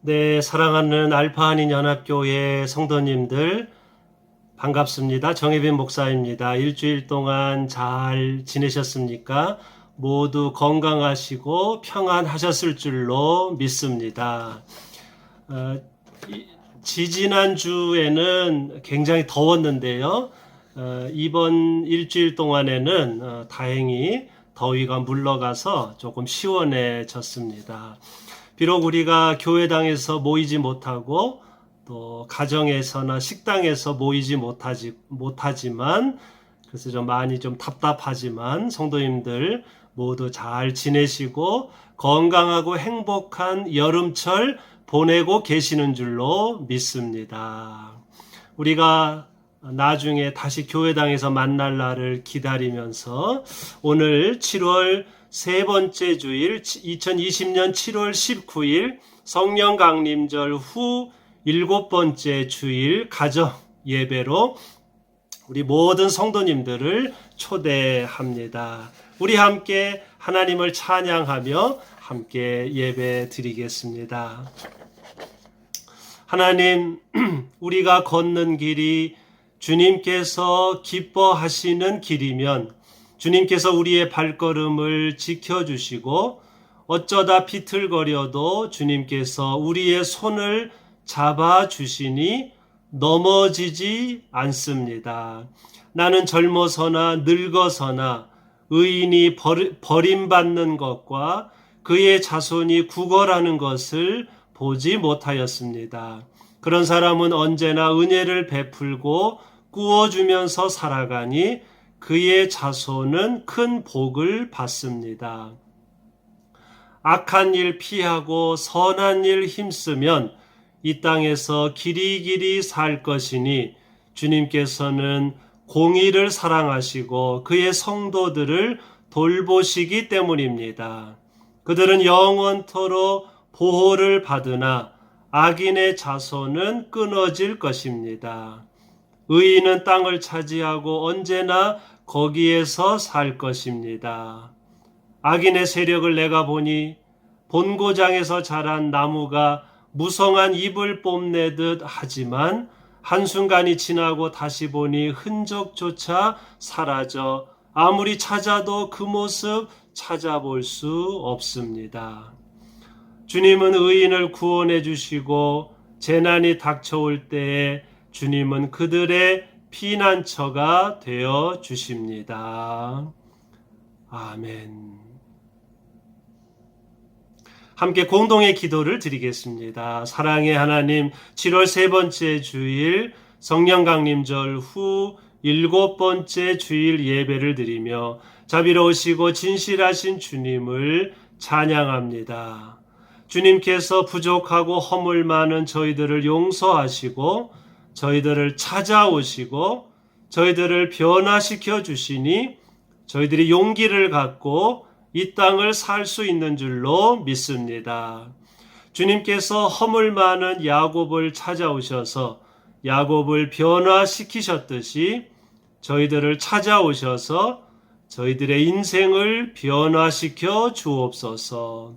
네, 사랑하는 알파한인 연합교회 성도님들 반갑습니다. 정혜빈 목사입니다. 일주일 동안 잘 지내셨습니까? 모두 건강하시고 평안하셨을 줄로 믿습니다. 지지난 주에는 굉장히 더웠는데요. 이번 일주일 동안에는 다행히 더위가 물러가서 조금 시원해졌습니다. 비록 우리가 교회당에서 모이지 못하고 또 가정에서나 식당에서 모이지 못하지만 그래서 좀 많이 좀 답답하지만 성도님들 모두 잘 지내시고 건강하고 행복한 여름철 보내고 계시는 줄로 믿습니다. 우리가 나중에 다시 교회당에서 만날 날을 기다리면서 오늘 7월 세 번째 주일 2020년 7월 19일 성령 강림절 후 일곱 번째 주일 가정 예배로 우리 모든 성도님들을 초대합니다. 우리 함께 하나님을 찬양하며 함께 예배 드리겠습니다. 하나님, 우리가 걷는 길이 주님께서 기뻐하시는 길이면 주님께서 우리의 발걸음을 지켜주시고 어쩌다 비틀거려도 주님께서 우리의 손을 잡아주시니 넘어지지 않습니다. 나는 젊어서나 늙어서나 의인이 버림받는 것과 그의 자손이 구걸하는 것을 보지 못하였습니다. 그런 사람은 언제나 은혜를 베풀고 꾸어주면서 살아가니 그의 자손은 큰 복을 받습니다. 악한 일 피하고 선한 일 힘쓰면 이 땅에서 길이길이 살 것이니 주님께서는 공의를 사랑하시고 그의 성도들을 돌보시기 때문입니다. 그들은 영원토록 보호를 받으나 악인의 자손은 끊어질 것입니다. 의인은 땅을 차지하고 언제나 거기에서 살 것입니다. 악인의 세력을 내가 보니 본고장에서 자란 나무가 무성한 잎을 뽐내듯 하지만 한순간이 지나고 다시 보니 흔적조차 사라져 아무리 찾아도 그 모습 찾아볼 수 없습니다. 주님은 의인을 구원해 주시고 재난이 닥쳐올 때에 주님은 그들의 피난처가 되어 주십니다. 아멘. 함께 공동의 기도를 드리겠습니다. 사랑의 하나님, 7월 세 번째 주일 성령 강림절 후 일곱 번째 주일 예배를 드리며 자비로우시고 진실하신 주님을 찬양합니다. 주님께서 부족하고 허물 많은 저희들을 용서하시고 저희들을 찾아오시고 저희들을 변화시켜 주시니 저희들이 용기를 갖고 이 땅을 살 수 있는 줄로 믿습니다. 주님께서 허물 많은 야곱을 찾아오셔서 야곱을 변화시키셨듯이 저희들을 찾아오셔서 저희들의 인생을 변화시켜 주옵소서.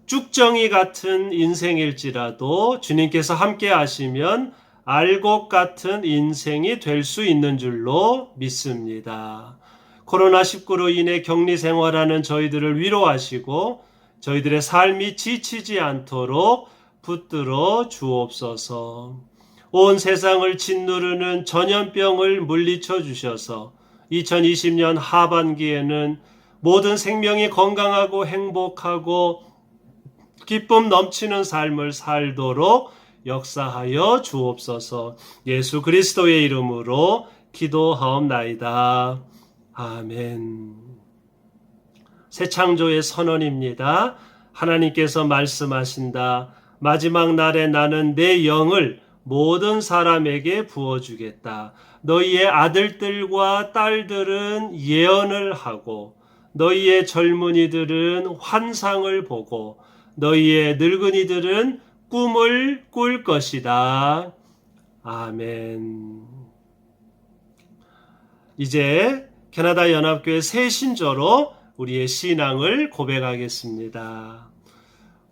쭉정이 같은 인생일지라도 주님께서 함께 하시면 알곡 같은 인생이 될 수 있는 줄로 믿습니다. 코로나19로 인해 격리 생활하는 저희들을 위로하시고 저희들의 삶이 지치지 않도록 붙들어 주옵소서. 온 세상을 짓누르는 전염병을 물리쳐 주셔서 2020년 하반기에는 모든 생명이 건강하고 행복하고 기쁨 넘치는 삶을 살도록 역사하여 주옵소서. 예수 그리스도의 이름으로 기도하옵나이다. 아멘. 새 창조의 선언입니다. 하나님께서 말씀하신다. 마지막 날에 나는 내 영을 모든 사람에게 부어주겠다. 너희의 아들들과 딸들은 예언을 하고 너희의 젊은이들은 환상을 보고 너희의 늙은이들은 꿈을 꿀 것이다. 아멘. 이제 캐나다 연합교회 새신조로 우리의 신앙을 고백하겠습니다.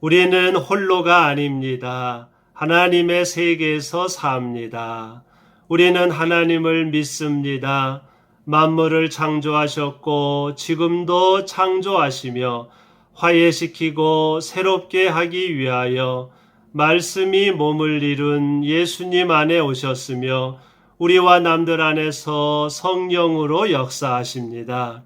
우리는 홀로가 아닙니다. 하나님의 세계에서 삽니다. 우리는 하나님을 믿습니다. 만물을 창조하셨고 지금도 창조하시며 화해시키고 새롭게 하기 위하여 말씀이 몸을 이룬 예수님 안에 오셨으며 우리와 남들 안에서 성령으로 역사하십니다.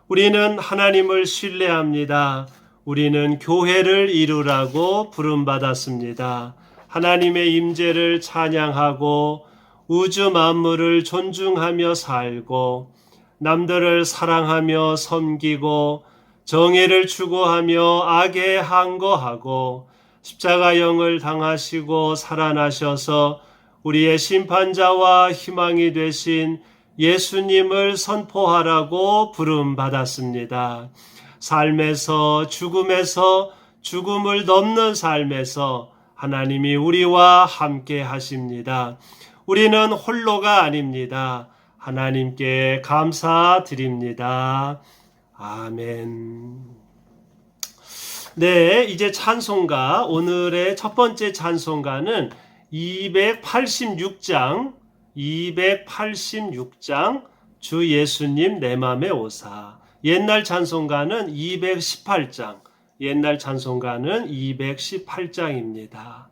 우리는 하나님을 신뢰합니다. 우리는 교회를 이루라고 부름받았습니다. 하나님의 임재를 찬양하고 우주 만물을 존중하며 살고 남들을 사랑하며 섬기고 정의를 추구하며 악에 항거하고 십자가형을 당하시고 살아나셔서 우리의 심판자와 희망이 되신 예수님을 선포하라고 부름받았습니다. 삶에서 죽음에서 죽음을 넘는 삶에서 하나님이 우리와 함께 하십니다. 우리는 홀로가 아닙니다. 하나님께 감사드립니다. 아멘. 네, 이제 찬송가, 오늘의 첫 번째 찬송가는 286장 주 예수님 내 맘에 오사. 옛날 찬송가는 218장, 옛날 찬송가는 218장입니다.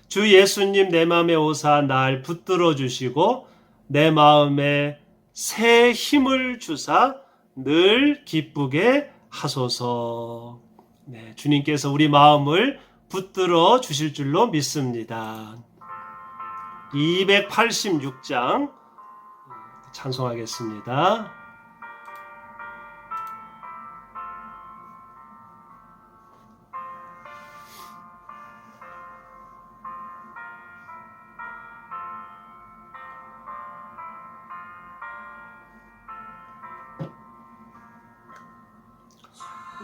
주 예수님 내 맘에 오사 날 붙들어 주시고 내 마음에 새 힘을 주사 늘 기쁘게 하소서. 네, 주님께서 우리 마음을 붙들어 주실 줄로 믿습니다. 286장 찬송하겠습니다.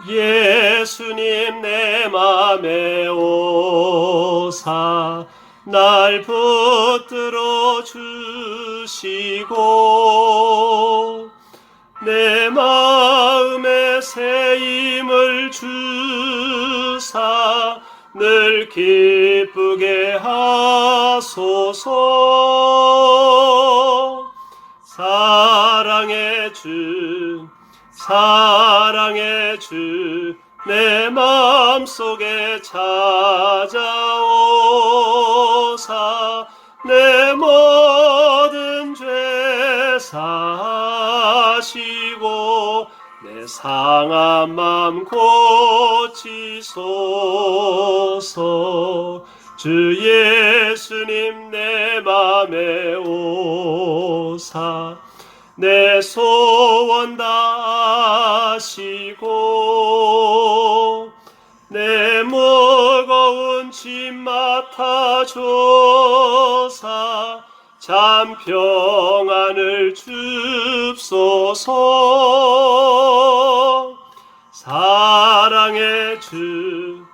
예수님 내 맘에 오사 날 붙들어 주시고 내 마음에 새 힘을 주사 늘 기쁘게 하소서. 사랑의 주 내 마음속에 찾아오사 내 모든 죄 사하시고 내 상한 맘 고치소서. 주 예수님 내 맘에 오사 내 소원 다 아시고 내 무거운 짐 맡아줘사 참 평안을 줍소서. 사랑의 주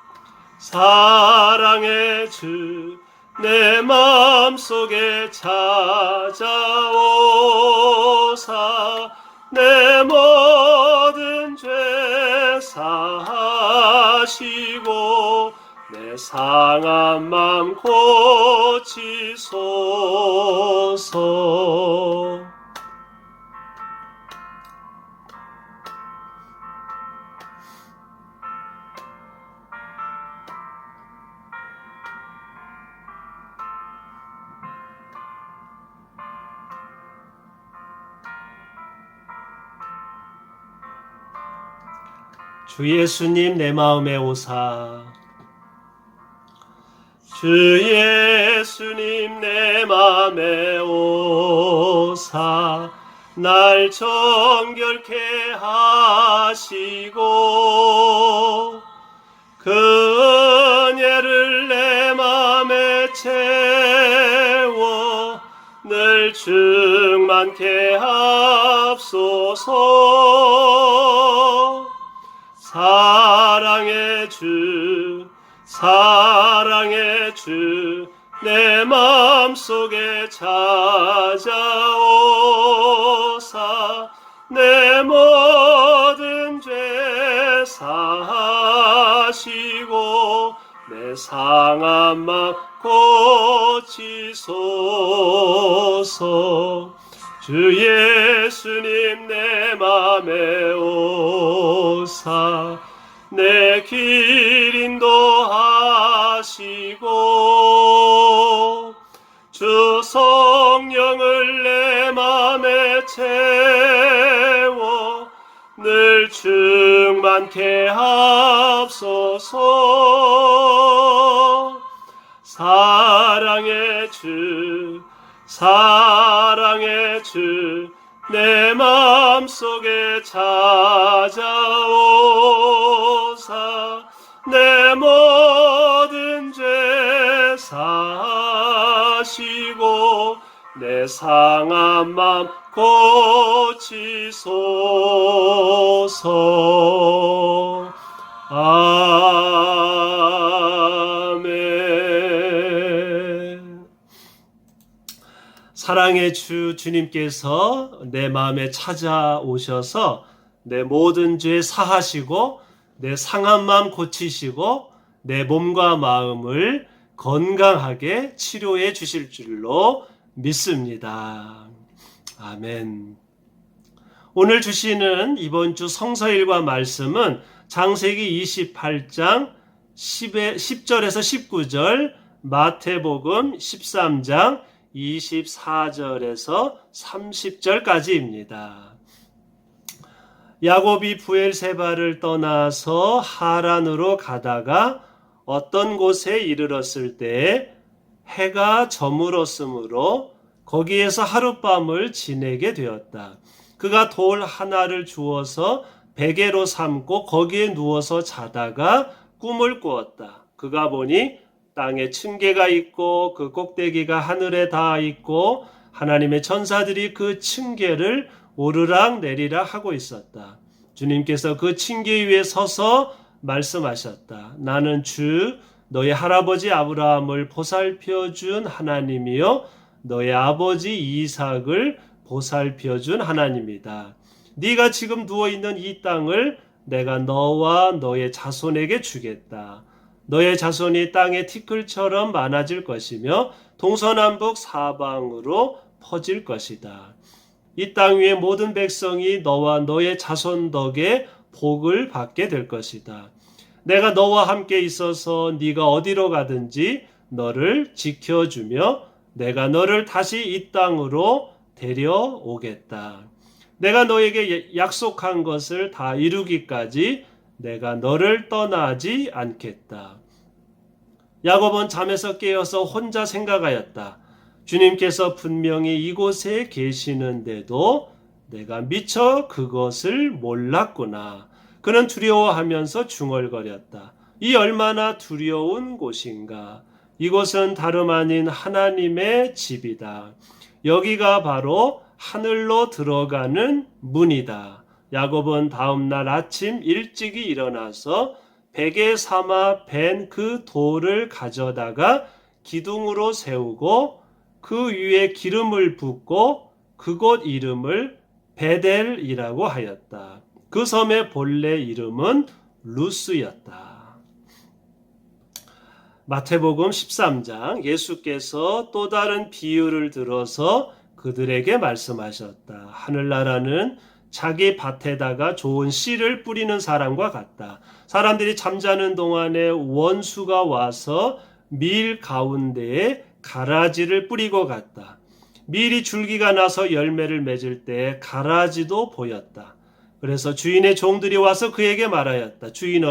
내 마음속에 찾아오사 내 모든 죄 사하시고 내 상한 맘 고치소서. 주 예수님 내 마음에 오사. 주 예수님 내 마음에 오사 날 정결케 하시고 그 은혜를 내 마음에 채워 늘 충만케 합소서. 사랑의 주 내 마음속에 찾아오사 내 모든 죄 사하시고 내 상한 맘 고치소서. 주 예수님 내 맘에 오사 내 길 인도하시고 주 성령을 내 맘에 채워 늘 충만케 하옵소서. 사랑의 주 사랑의 주 내 맘속에 찾아오사 내 모든 죄 사하시고 내 상한 맘 고치소서. 아멘. 사랑의 주 주님께서 내 마음에 찾아오셔서 내 모든 죄 사하시고 내 상한 마음 고치시고 내 몸과 마음을 건강하게 치료해 주실 줄로 믿습니다. 아멘. 오늘 주시는 이번 주 성서일과 말씀은 창세기 28장 10절에서 19절, 마태복음 13장 24절에서 30절까지입니다. 야곱이 부엘세바를 떠나서 하란으로 가다가 어떤 곳에 이르렀을 때 해가 저물었으므로 거기에서 하룻밤을 지내게 되었다. 그가 돌 하나를 주어서 베개로 삼고 거기에 누워서 자다가 꿈을 꾸었다. 그가 보니 땅에 층계가 있고 그 꼭대기가 하늘에 닿아 있고 하나님의 천사들이 그 층계를 오르락 내리락 하고 있었다. 주님께서 그 층계 위에 서서 말씀하셨다. 나는 주 너의 할아버지 아브라함을 보살펴준 하나님이요 너의 아버지 이삭을 보살펴준 하나님이다. 네가 지금 누워있는 이 땅을 내가 너와 너의 자손에게 주겠다. 너의 자손이 땅의 티끌처럼 많아질 것이며 동서남북 사방으로 퍼질 것이다. 이 땅 위의 모든 백성이 너와 너의 자손 덕에 복을 받게 될 것이다. 내가 너와 함께 있어서 네가 어디로 가든지 너를 지켜주며 내가 너를 다시 이 땅으로 데려오겠다. 내가 너에게 약속한 것을 다 이루기까지 내가 너를 떠나지 않겠다. 야곱은 잠에서 깨어서 혼자 생각하였다. 주님께서 분명히 이곳에 계시는데도 내가 미처 그것을 몰랐구나. 그는 두려워하면서 중얼거렸다. 이 얼마나 두려운 곳인가. 이곳은 다름 아닌 하나님의 집이다. 여기가 바로 하늘로 들어가는 문이다. 야곱은 다음날 아침 일찍이 일어나서 베개 삼아 벤 그 돌을 가져다가 기둥으로 세우고 그 위에 기름을 붓고 그곳 이름을 베델이라고 하였다. 그 섬의 본래 이름은 루스였다. 마태복음 13장 예수께서 또 다른 비유를 들어서 그들에게 말씀하셨다. 하늘나라는 자기 밭에다가 좋은 씨를 뿌리는 사람과 같다. 사람들이 잠자는 동안에 원수가 와서 밀 가운데에 가라지를 뿌리고 갔다. 밀이 줄기가 나서 열매를 맺을 때 가라지도 보였다. 그래서 주인의 종들이 와서 그에게 말하였다. 주인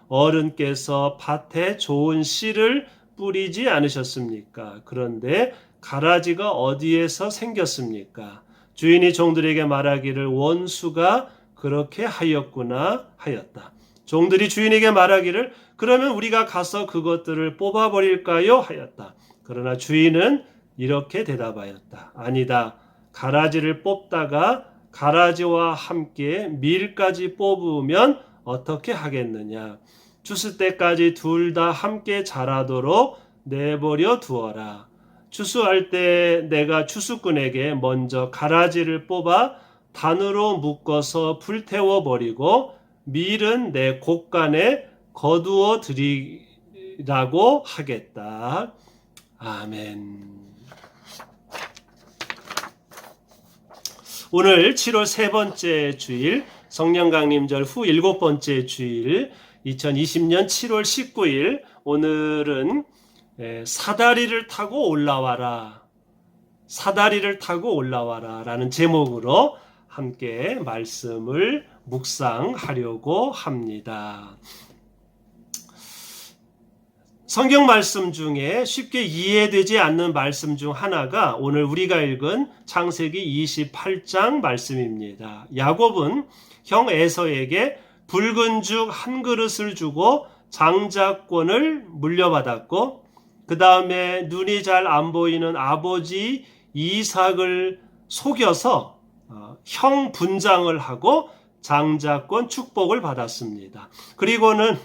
어른께서 밭에 좋은 씨를 뿌리지 않으셨습니까? 그런데 가라지가 어디에서 생겼습니까? 주인이 종들에게 말하기를 원수가 그렇게 하였구나 하였다. 종들이 주인에게 말하기를 그러면 우리가 가서 그것들을 뽑아버릴까요? 하였다. 그러나 주인은 이렇게 대답하였다. 아니다. 가라지를 뽑다가 가라지와 함께 밀까지 뽑으면 어떻게 하겠느냐. 추수 때까지 둘 다 함께 자라도록 내버려 두어라. 추수할 때 내가 추수꾼에게 먼저 가라지를 뽑아 단으로 묶어서 불태워 버리고 밀은 내 곡간에 거두어 되리라고 하겠다. 아멘. 오늘 7월 세 번째 주일, 성령 강림절 후 7번째 주일, 2020년 7월 19일, 오늘은 사다리를 타고 올라와라, 사다리를 타고 올라와라 라는 제목으로 함께 말씀을 묵상하려고 합니다. 성경 말씀 중에 쉽게 이해되지 않는 말씀 중 하나가 오늘 우리가 읽은 창세기 28장 말씀입니다. 야곱은 형 에서에게 붉은 죽 한 그릇을 주고 장자권을 물려받았고, 그 다음에 눈이 잘 안 보이는 아버지 이삭을 속여서 형 분장을 하고 장자권 축복을 받았습니다. 그리고는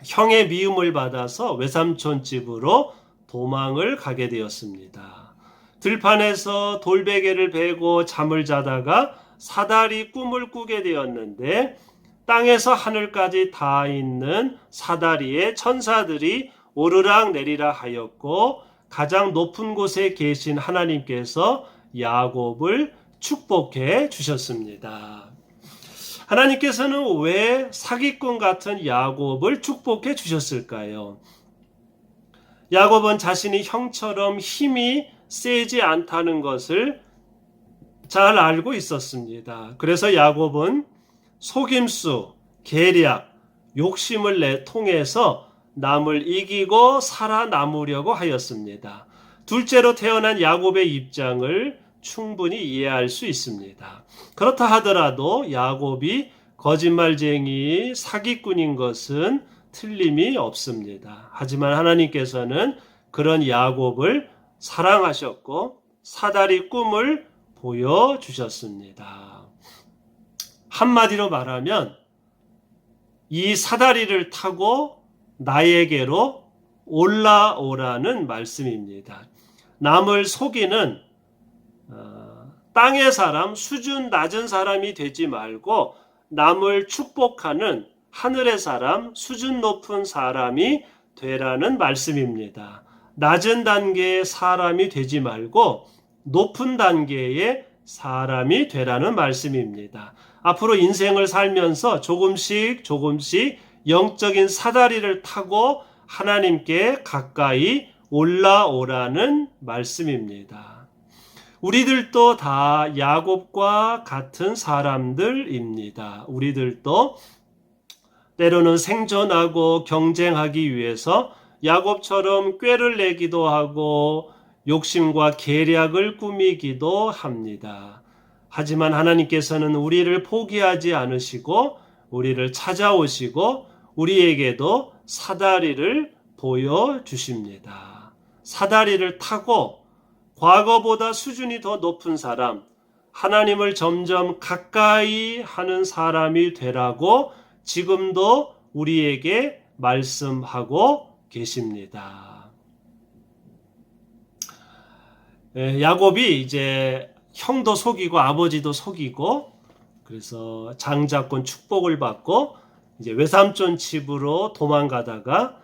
형의 미움을 받아서 외삼촌 집으로 도망을 가게 되었습니다. 들판에서 돌베개를 베고 잠을 자다가 사다리 꿈을 꾸게 되었는데, 땅에서 하늘까지 닿아 있는 사다리에 천사들이 오르락 내리락 하였고, 가장 높은 곳에 계신 하나님께서 야곱을 축복해 주셨습니다. 하나님께서는 왜 사기꾼 같은 야곱을 축복해 주셨을까요? 야곱은 자신이 형처럼 힘이 세지 않다는 것을 잘 알고 있었습니다. 그래서 야곱은 속임수, 계략, 욕심을 통해서 남을 이기고 살아남으려고 하였습니다. 둘째로 태어난 야곱의 입장을 충분히 이해할 수 있습니다. 그렇다 하더라도 야곱이 거짓말쟁이, 사기꾼인 것은 틀림이 없습니다. 하지만 하나님께서는 그런 야곱을 사랑하셨고 사다리 꿈을 보여주셨습니다. 한마디로 말하면 이 사다리를 타고 나에게로 올라오라는 말씀입니다. 남을 속이는 땅의 사람, 수준 낮은 사람이 되지 말고 남을 축복하는 하늘의 사람, 수준 높은 사람이 되라는 말씀입니다. 낮은 단계의 사람이 되지 말고 높은 단계의 사람이 되라는 말씀입니다. 앞으로 인생을 살면서 조금씩 영적인 사다리를 타고 하나님께 가까이 올라오라는 말씀입니다. 우리들도 다 야곱과 같은 사람들입니다. 우리들도 때로는 생존하고 경쟁하기 위해서 야곱처럼 꾀를 내기도 하고 욕심과 계략을 꾸미기도 합니다. 하지만 하나님께서는 우리를 포기하지 않으시고 우리를 찾아오시고 우리에게도 사다리를 보여주십니다. 사다리를 타고 과거보다 수준이 더 높은 사람, 하나님을 점점 가까이 하는 사람이 되라고 지금도 우리에게 말씀하고 계십니다. 야곱이 이제 형도 속이고 아버지도 속이고 그래서 장자권 축복을 받고 이제 외삼촌 집으로 도망가다가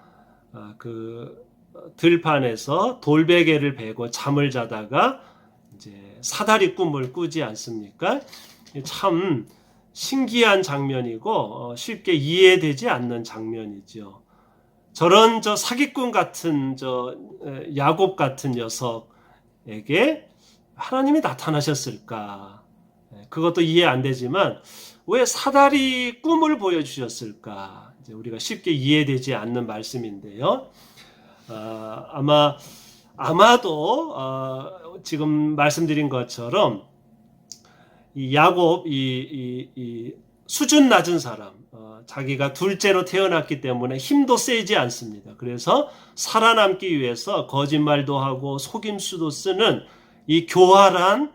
그 들판에서 돌베개를 베고 잠을 자다가 이제 사다리 꿈을 꾸지 않습니까? 참 신기한 장면이고 쉽게 이해되지 않는 장면이죠. 저런 사기꾼 같은 야곱 같은 녀석에게 하나님이 나타나셨을까? 그것도 이해 안 되지만 왜 사다리 꿈을 보여주셨을까? 이제 우리가 쉽게 이해되지 않는 말씀인데요. 아마도 지금 말씀드린 것처럼 이 야곱 이 수준 낮은 사람, 자기가 둘째로 태어났기 때문에 힘도 세지 않습니다. 그래서 살아남기 위해서 거짓말도 하고 속임수도 쓰는 이 교활한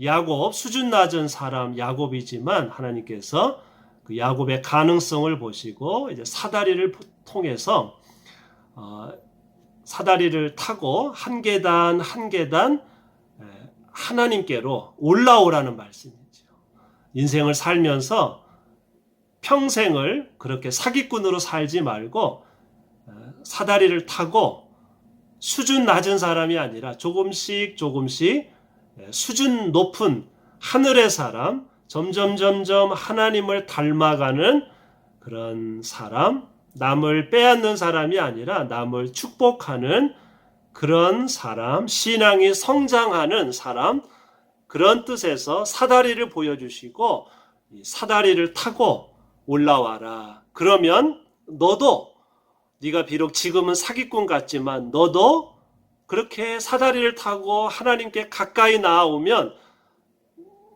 야곱, 수준 낮은 사람 야곱이지만 하나님께서 그 야곱의 가능성을 보시고 이제 사다리를 통해서 사다리를 타고 한 계단 한 계단 하나님께로 올라오라는 말씀이죠. 인생을 살면서 평생을 그렇게 사기꾼으로 살지 말고 사다리를 타고 수준 낮은 사람이 아니라 조금씩 수준 높은 하늘의 사람, 점점 하나님을 닮아가는 그런 사람, 남을 빼앗는 사람이 아니라 남을 축복하는 그런 사람, 신앙이 성장하는 사람, 그런 뜻에서 사다리를 보여주시고 사다리를 타고 올라와라. 그러면 너도, 네가 비록 지금은 사기꾼 같지만 너도 그렇게 사다리를 타고 하나님께 가까이 나아오면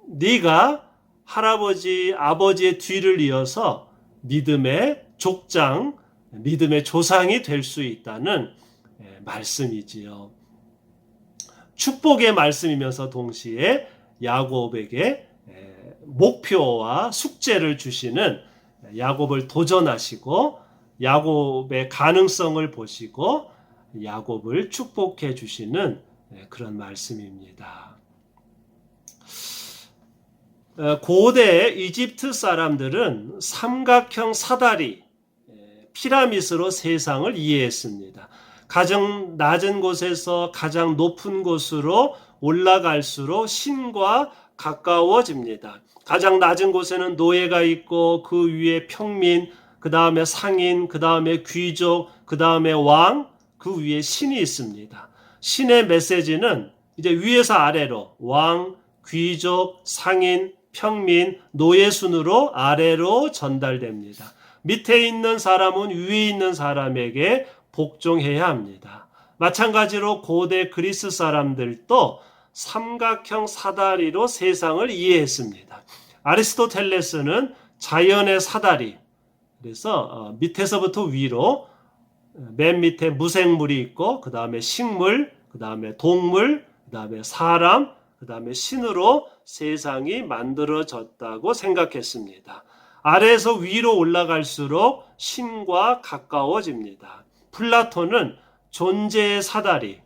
네가 할아버지, 아버지의 뒤를 이어서 믿음의 족장, 믿음의 조상이 될 수 있다는 말씀이지요. 축복의 말씀이면서 동시에 야곱에게 목표와 숙제를 주시는, 야곱을 도전하시고 야곱의 가능성을 보시고 야곱을 축복해 주시는 그런 말씀입니다. 고대 이집트 사람들은 삼각형 사다리, 피라미드로 세상을 이해했습니다. 가장 낮은 곳에서 가장 높은 곳으로 올라갈수록 신과 가까워집니다. 가장 낮은 곳에는 노예가 있고 그 위에 평민, 그 다음에 상인, 그 다음에 귀족, 그 다음에 왕, 그 위에 신이 있습니다. 신의 메시지는 이제 위에서 아래로 왕, 귀족, 상인, 평민, 노예 순으로 아래로 전달됩니다. 밑에 있는 사람은 위에 있는 사람에게 복종해야 합니다. 마찬가지로 고대 그리스 사람들도 삼각형 사다리로 세상을 이해했습니다. 아리스토텔레스는 자연의 사다리, 그래서 밑에서부터 위로 맨 밑에 무생물이 있고 그 다음에 식물, 그 다음에 동물, 그 다음에 사람, 그 다음에 신으로 세상이 만들어졌다고 생각했습니다. 아래에서 위로 올라갈수록 신과 가까워집니다. 플라톤은 존재의 사다리,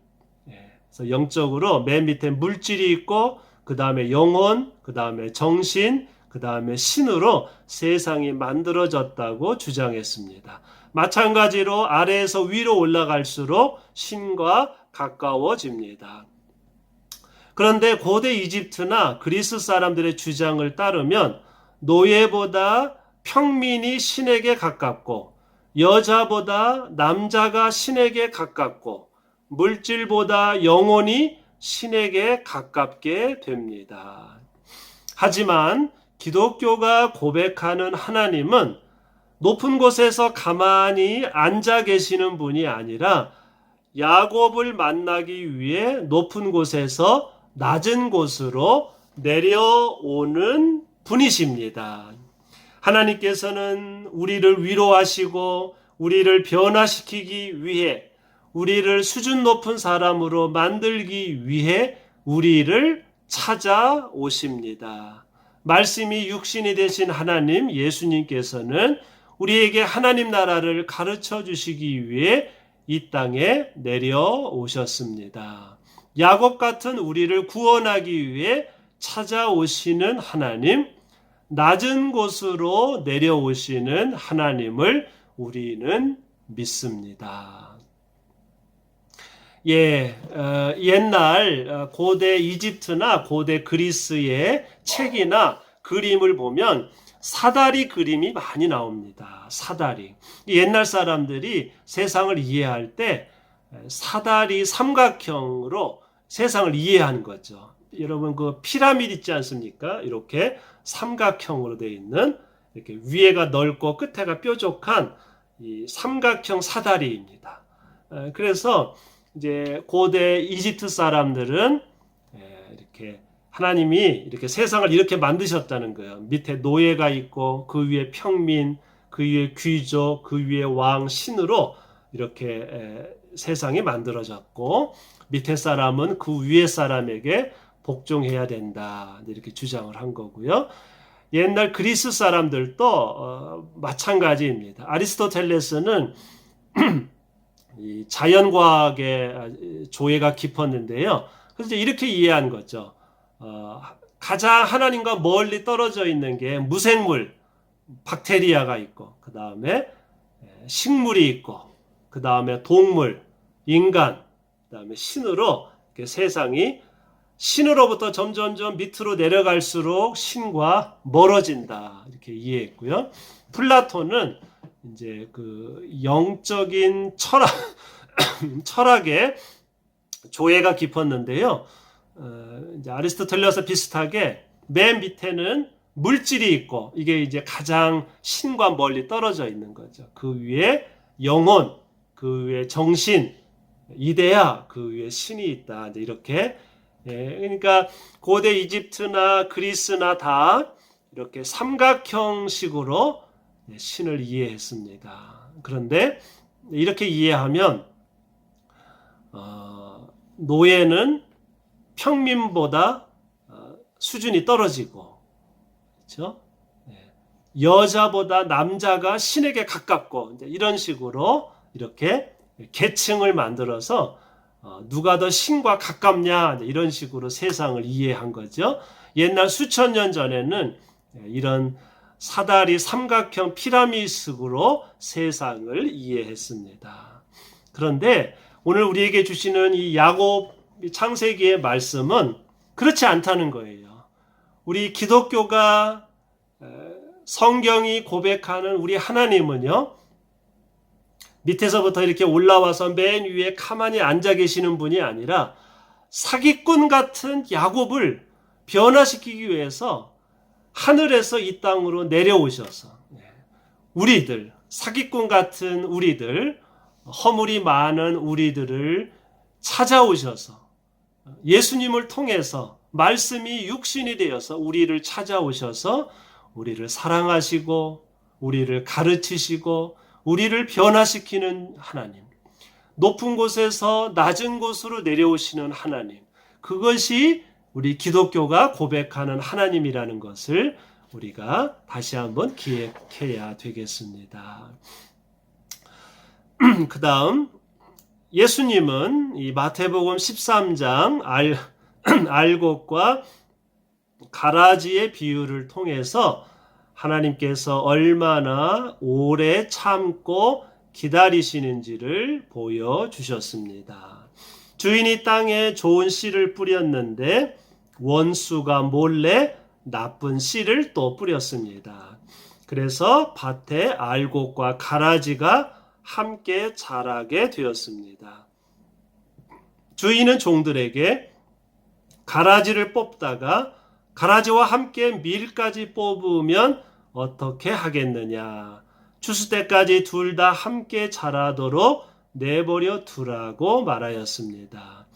그래서 영적으로 맨 밑에 물질이 있고 그 다음에 영혼, 그 다음에 정신, 그 다음에 신으로 세상이 만들어졌다고 주장했습니다. 마찬가지로 아래에서 위로 올라갈수록 신과 가까워집니다. 그런데 고대 이집트나 그리스 사람들의 주장을 따르면 노예보다 평민이 신에게 가깝고 여자보다 남자가 신에게 가깝고 물질보다 영혼이 신에게 가깝게 됩니다. 하지만 기독교가 고백하는 하나님은 높은 곳에서 가만히 앉아 계시는 분이 아니라 야곱을 만나기 위해 높은 곳에서 낮은 곳으로 내려오는 분이십니다. 하나님께서는 우리를 위로하시고 우리를 변화시키기 위해, 우리를 수준 높은 사람으로 만들기 위해 우리를 찾아오십니다. 말씀이 육신이 되신 하나님 예수님께서는 우리에게 하나님 나라를 가르쳐 주시기 위해 이 땅에 내려오셨습니다. 야곱 같은 우리를 구원하기 위해 찾아오시는 하나님, 낮은 곳으로 내려오시는 하나님을 우리는 믿습니다. 옛날 고대 이집트나 고대 그리스의 책이나 그림을 보면 사다리 그림이 많이 나옵니다. 사다리. 옛날 사람들이 세상을 이해할 때 사다리 삼각형으로 세상을 이해하는 거죠. 여러분 그 피라미드 있지 않습니까? 이렇게 삼각형으로 되어 있는, 이렇게 위에가 넓고 끝에가 뾰족한 이 삼각형 사다리입니다. 그래서 이제 고대 이집트 사람들은 이렇게 하나님이 이렇게 세상을 이렇게 만드셨다는 거예요. 밑에 노예가 있고 그 위에 평민, 그 위에 귀족, 그 위에 왕, 신으로 이렇게 세상이 만들어졌고 밑에 사람은 그 위에 사람에게 복종해야 된다, 이렇게 주장을 한 거고요. 옛날 그리스 사람들도 마찬가지입니다. 아리스토텔레스는 이 자연과학의 조예가 깊었는데요. 그래서 이렇게 이해한 거죠. 가장 하나님과 멀리 떨어져 있는 게 무생물, 박테리아가 있고, 그 다음에 식물이 있고, 그 다음에 동물, 인간, 그 다음에 신으로 이렇게 세상이 신으로부터 점점점 밑으로 내려갈수록 신과 멀어진다. 이렇게 이해했고요. 플라톤은 이제 그 영적인 철학에 조예가 깊었는데요. 이제 아리스토텔레스 비슷하게 맨 밑에는 물질이 있고 이게 이제 가장 신과 멀리 떨어져 있는 거죠. 그 위에 영혼, 그 위에 정신, 이데아, 그 위에 신이 있다. 이렇게 그러니까 고대 이집트나 그리스나 다 이렇게 삼각형식으로 신을 이해했습니다. 그런데 이렇게 이해하면 노예는 평민보다 수준이 떨어지고, 그렇죠? 여자보다 남자가 신에게 가깝고 이런 식으로 이렇게 계층을 만들어서 누가 더 신과 가깝냐 이런 식으로 세상을 이해한 거죠. 옛날 수천 년 전에는 이런 사다리 삼각형 피라미드식으로 세상을 이해했습니다. 그런데 오늘 우리에게 주시는 이 야곱 창세기의 말씀은 그렇지 않다는 거예요. 우리 기독교가 성경이 고백하는 우리 하나님은요, 밑에서부터 이렇게 올라와서 맨 위에 가만히 앉아 계시는 분이 아니라 사기꾼 같은 야곱을 변화시키기 위해서 하늘에서 이 땅으로 내려오셔서 우리들, 사기꾼 같은 우리들, 허물이 많은 우리들을 찾아오셔서 예수님을 통해서 말씀이 육신이 되어서 우리를 찾아오셔서 우리를 사랑하시고 우리를 가르치시고 우리를 변화시키는 하나님, 높은 곳에서 낮은 곳으로 내려오시는 하나님, 그것이 우리 기독교가 고백하는 하나님이라는 것을 우리가 다시 한번 기억해야 되겠습니다. 그 다음 예수님은 이 마태복음 13장 알곡과 가라지의 비유를 통해서 하나님께서 얼마나 오래 참고 기다리시는지를 보여주셨습니다. 주인이 땅에 좋은 씨를 뿌렸는데 원수가 몰래 나쁜 씨를 또 뿌렸습니다. 그래서 밭에 알곡과 가라지가 함께 자라게 되었습니다. 주인은 종들에게 가라지를 뽑다가 가라지와 함께 밀까지 뽑으면 어떻게 하겠느냐? 추수 때까지 둘 다 함께 자라도록 내버려 두라고 말하였습니다.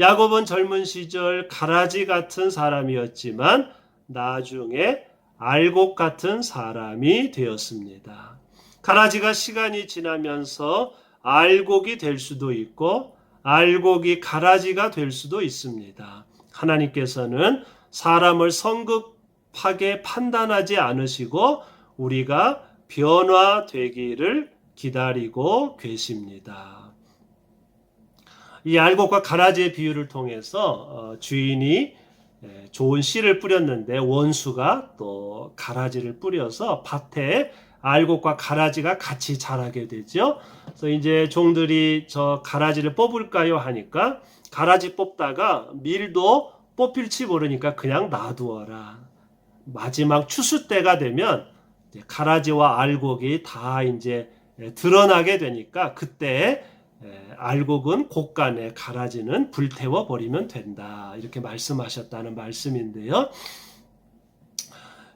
야곱은 젊은 시절 가라지 같은 사람이었지만 나중에 알곡 같은 사람이 되었습니다. 가라지가 시간이 지나면서 알곡이 될 수도 있고 알곡이 가라지가 될 수도 있습니다. 하나님께서는 사람을 성급하게 판단하지 않으시고 우리가 변화되기를 기다리고 계십니다. 이 알곡과 가라지의 비유를 통해서 주인이 좋은 씨를 뿌렸는데 원수가 또 가라지를 뿌려서 밭에 알곡과 가라지가 같이 자라게 되죠. 그래서 이제 종들이 저 가라지를 뽑을까요 하니까 가라지 뽑다가 밀도 뽑힐지 모르니까 그냥 놔두어라. 마지막 추수 때가 되면 가라지와 알곡이 다 이제 드러나게 되니까 그때 알곡은 곳간에 가라지는 불태워 버리면 된다. 이렇게 말씀하셨다는 말씀인데요.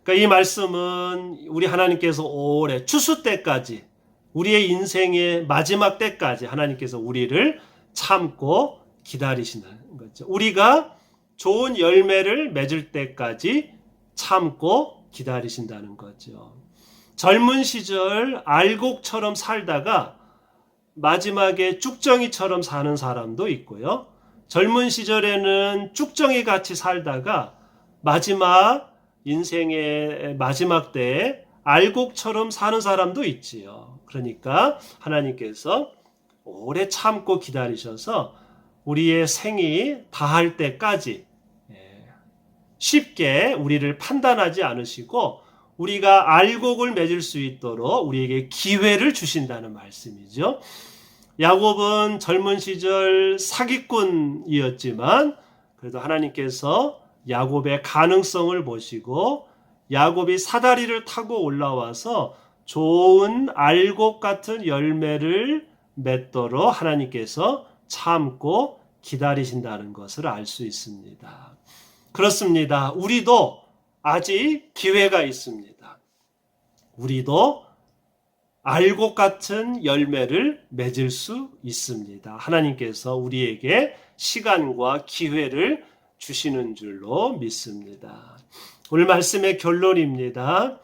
그러니까 이 말씀은 우리 하나님께서 오래 추수 때까지 우리의 인생의 마지막 때까지 하나님께서 우리를 참고 기다리시는 거죠. 우리가 좋은 열매를 맺을 때까지 참고 기다리신다는 거죠. 젊은 시절 알곡처럼 살다가 마지막에 쭉정이처럼 사는 사람도 있고요. 젊은 시절에는 쭉정이 같이 살다가 마지막 인생의 마지막 때에 알곡처럼 사는 사람도 있지요. 그러니까 하나님께서 오래 참고 기다리셔서 우리의 생이 다할 때까지 쉽게 우리를 판단하지 않으시고 우리가 알곡을 맺을 수 있도록 우리에게 기회를 주신다는 말씀이죠. 야곱은 젊은 시절 사기꾼이었지만 그래도 하나님께서 야곱의 가능성을 보시고 야곱이 사다리를 타고 올라와서 좋은 알곡 같은 열매를 맺도록 하나님께서 참고 기다리신다는 것을 알 수 있습니다. 그렇습니다. 우리도 아직 기회가 있습니다. 우리도 알곡 같은 열매를 맺을 수 있습니다. 하나님께서 우리에게 시간과 기회를 주시는 줄로 믿습니다. 오늘 말씀의 결론입니다.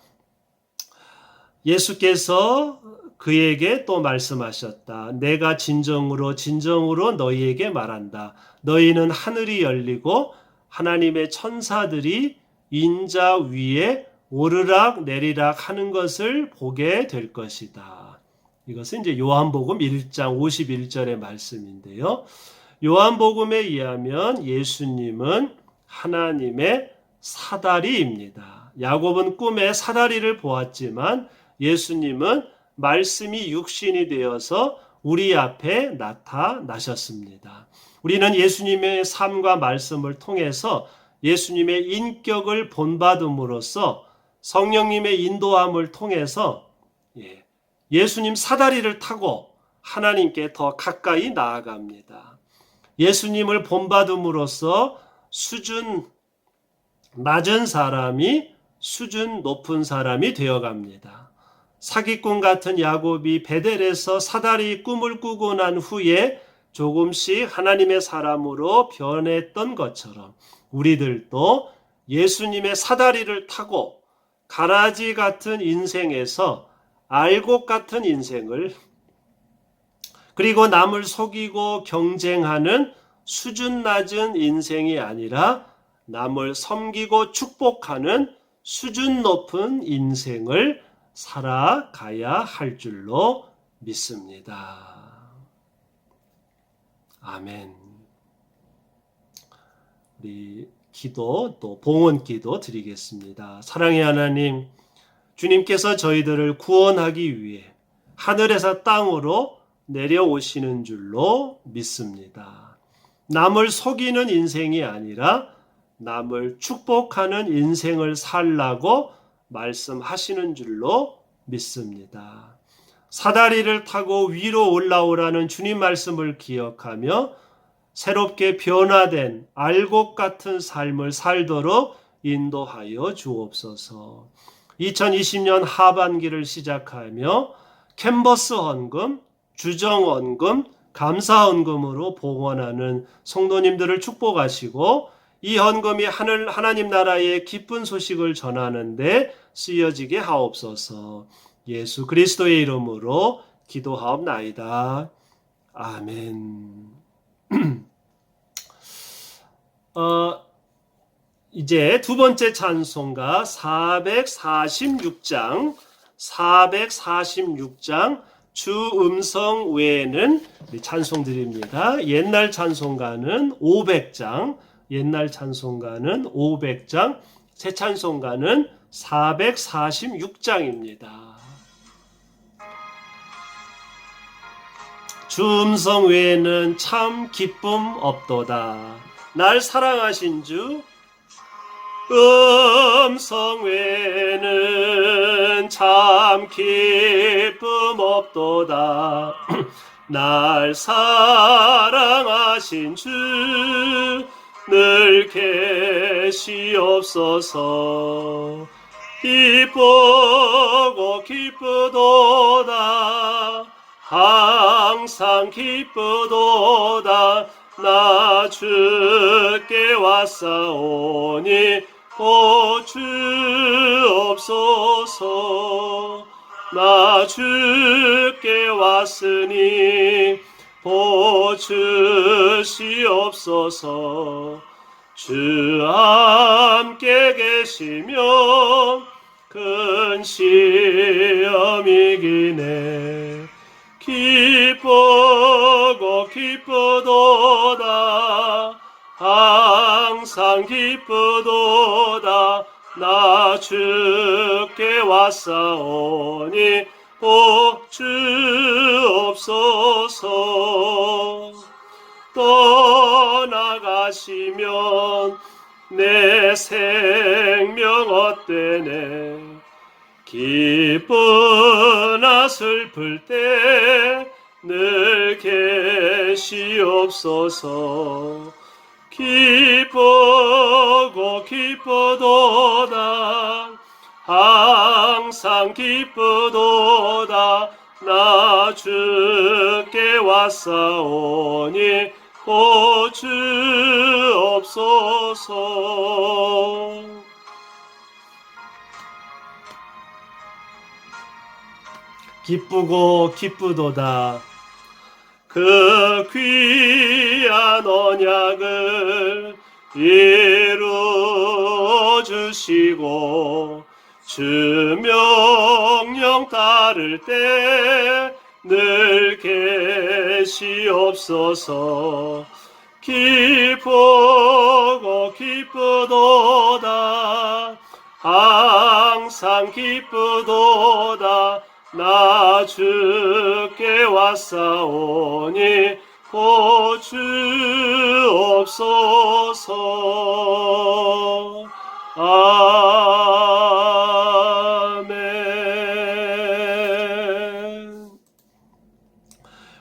예수께서 그에게 또 말씀하셨다. 내가 진정으로 너희에게 말한다. 너희는 하늘이 열리고 하나님의 천사들이 인자 위에 오르락 내리락 하는 것을 보게 될 것이다. 이것은 이제 요한복음 1장 51절의 말씀인데요. 요한복음에 의하면 예수님은 하나님의 사다리입니다. 야곱은 꿈에 사다리를 보았지만 예수님은 말씀이 육신이 되어서 우리 앞에 나타나셨습니다. 우리는 예수님의 삶과 말씀을 통해서 예수님의 인격을 본받음으로써 성령님의 인도함을 통해서 예수님 사다리를 타고 하나님께 더 가까이 나아갑니다. 예수님을 본받음으로써 수준 낮은 사람이 수준 높은 사람이 되어갑니다. 사기꾼 같은 야곱이 베델에서 사다리 꿈을 꾸고 난 후에 조금씩 하나님의 사람으로 변했던 것처럼 우리들도 예수님의 사다리를 타고 가라지 같은 인생에서 알곡 같은 인생을 그리고 남을 속이고 경쟁하는 수준 낮은 인생이 아니라 남을 섬기고 축복하는 수준 높은 인생을 살아가야 할 줄로 믿습니다. 아멘. 우리 기도 또 봉헌 기도 드리겠습니다. 사랑의 하나님, 주님께서 저희들을 구원하기 위해 하늘에서 땅으로 내려오시는 줄로 믿습니다. 남을 속이는 인생이 아니라 남을 축복하는 인생을 살라고 말씀하시는 줄로 믿습니다. 사다리를 타고 위로 올라오라는 주님 말씀을 기억하며 새롭게 변화된 알곡 같은 삶을 살도록 인도하여 주옵소서. 2020년 하반기를 시작하며 캔버스 헌금, 주정 헌금, 감사 헌금으로 봉헌하는 성도님들을 축복하시고 이 헌금이 하나님 나라의 기쁜 소식을 전하는 데 쓰여지게 하옵소서. 예수 그리스도의 이름으로 기도하옵나이다. 아멘. 이제 두 번째 찬송가 446장 주 음성 외에는 찬송드립니다. 옛날 찬송가는 500장, 새 찬송가는 446장입니다. 주 음성 외에는 참 기쁨 없도다. 날 사랑하신 주 음성 외에는 참 기쁨 없도다. 날 사랑하신 주 늘 계시옵소서. 기쁘고 기쁘도다. 항상 기쁘도다. 나 주께 왔사오니 보주옵소서. 나 주께 왔으니 보주시옵소서. 주 함께 계시면 큰 시험이기네. 기쁘고 기쁘도다. 항상 기쁘도다. 나 주께 왔사오니 주옵소서. 떠나가시면 내 생명 헛되네. 기쁘나 슬플 때 늘 계시옵소서. 기쁘고 기쁘도다 항상 기쁘도다 나 주께 왔사오니 오 주옵소서. 기쁘고 기쁘도다 그 귀한 언약을 이루어 주시고 주 명령 따를 때 늘 계시옵소서. 기쁘고 기쁘도다 항상 기쁘도다 나 주께 왔사오니 오 주옵소서. 아멘.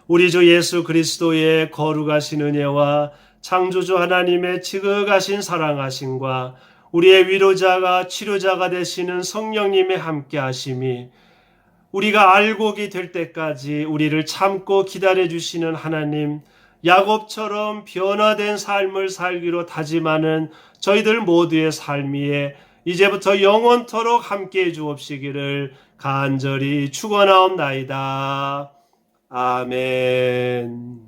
우리 주 예수 그리스도의 거룩하신 은혜와 창조주 하나님의 지극하신 사랑하심과 우리의 위로자가 치료자가 되시는 성령님의 함께하심이 우리가 알곡이 될 때까지 우리를 참고 기다려주시는 하나님, 야곱처럼 변화된 삶을 살기로 다짐하는 저희들 모두의 삶 위에 이제부터 영원토록 함께해 주옵시기를 간절히 축원하옵나이다. 아멘.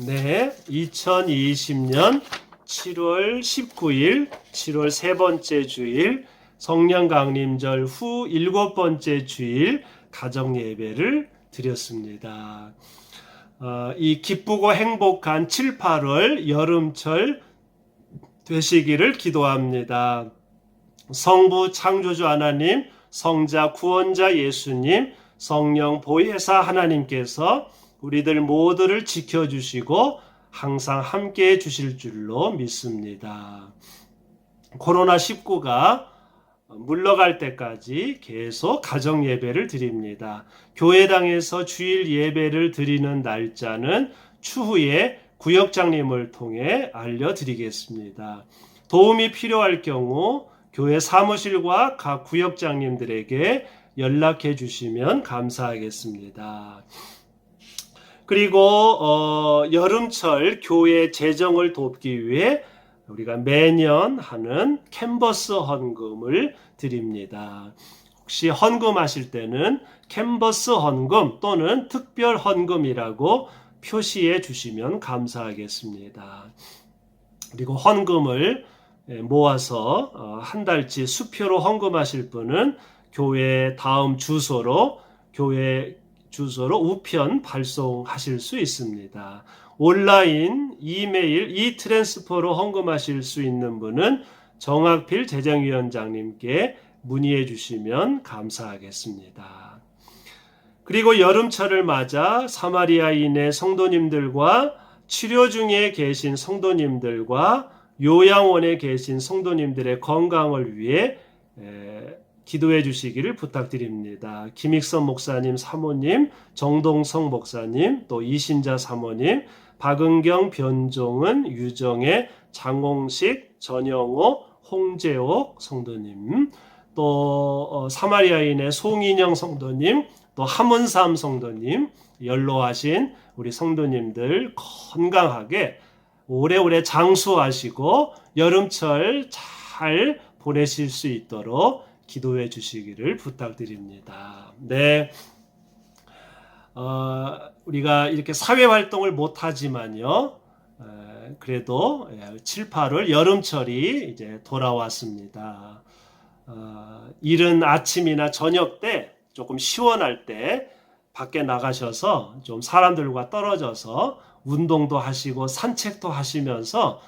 네, 2020년 7월 19일, 7월 세 번째 주일, 성령 강림절 후 7번째 주일 가정 예배를 드렸습니다. 이 기쁘고 행복한 7, 8월 여름철 되시기를 기도합니다. 성부 창조주 하나님, 성자 구원자 예수님, 성령 보혜사 하나님께서 우리들 모두를 지켜주시고 항상 함께해 주실 줄로 믿습니다. 코로나19가 물러갈 때까지 계속 가정 예배를 드립니다. 교회당에서 주일 예배를 드리는 날짜는 추후에 구역장님을 통해 알려드리겠습니다. 도움이 필요할 경우 교회 사무실과 각 구역장님들에게 연락해 주시면 감사하겠습니다. 그리고 여름철 교회 재정을 돕기 위해 우리가 매년 하는 캔버스 헌금을 드립니다. 혹시 헌금하실 때는 캔버스 헌금 또는 특별 헌금이라고 표시해 주시면 감사하겠습니다. 그리고 헌금을 모아서 한 달치 수표로 헌금하실 분은 교회 다음 주소로 우편 발송하실 수 있습니다. 온라인, 이메일, 이트랜스퍼로 헌금하실 수 있는 분은 정학필 재정위원장님께 문의해 주시면 감사하겠습니다. 그리고 여름철을 맞아 사마리아인의 성도님들과 치료 중에 계신 성도님들과 요양원에 계신 성도님들의 건강을 위해 기도해 주시기를 부탁드립니다. 김익선 목사님 사모님, 정동성 목사님, 또 이신자 사모님, 박은경, 변종은, 유정혜, 장홍식, 전영호, 홍재옥 성도님, 또 사마리아인의 송인영 성도님, 또 함은삼 성도님, 연로하신 우리 성도님들 건강하게 오래오래 장수하시고 여름철 잘 보내실 수 있도록 기도해 주시기를 부탁드립니다. 네, 우리가 이렇게 사회활동을 못하지만요, 그래도 7, 8월 여름철이 이제 돌아왔습니다. 이른 아침이나 저녁 때 조금 시원할 때 밖에 나가셔서 좀 사람들과 떨어져서 운동도 하시고 산책도 하시면서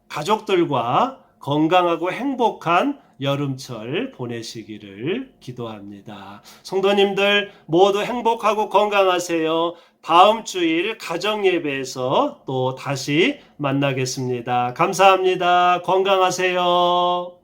가족들과 건강하고 행복한 여름철 보내시기를 기도합니다. 성도님들 모두 행복하고 건강하세요. 다음 주일 가정예배에서 또 다시 만나겠습니다. 감사합니다. 건강하세요.